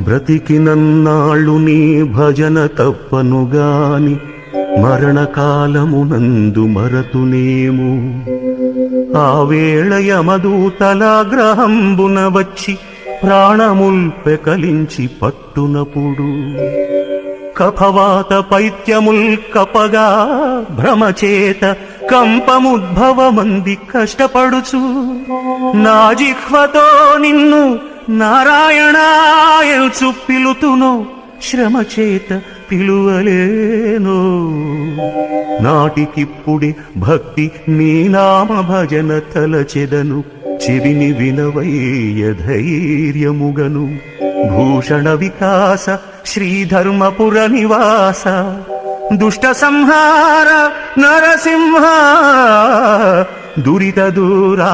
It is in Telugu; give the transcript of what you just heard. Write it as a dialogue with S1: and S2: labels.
S1: బ్రతికినన్నాళ్ళు నీ భజన తప్పనుగాని మరణకాలమునందు మరతునేము. ఆ వేళ యమదూతలాగ్రహంబున వచ్చి ప్రాణముల్ పెకలించి పట్టునప్పుడు కఫవాత పైత్యముల్ కపగా భ్రమచేత కంపముద్భవమంది కష్టపడుచు నా జిహ్వతో నిన్ను నారాయణాయల్చు పిలుతును శ్రమచేత పిలువలేను. నాటికిప్పుడే భక్తి నీ నామ భజన తలచెదను చెవిని వినవయ్య ధైర్యముగను. భూషణ వికాస శ్రీధర్మపుర నివాస దుష్ట సంహార నరసింహ దురిత దూరా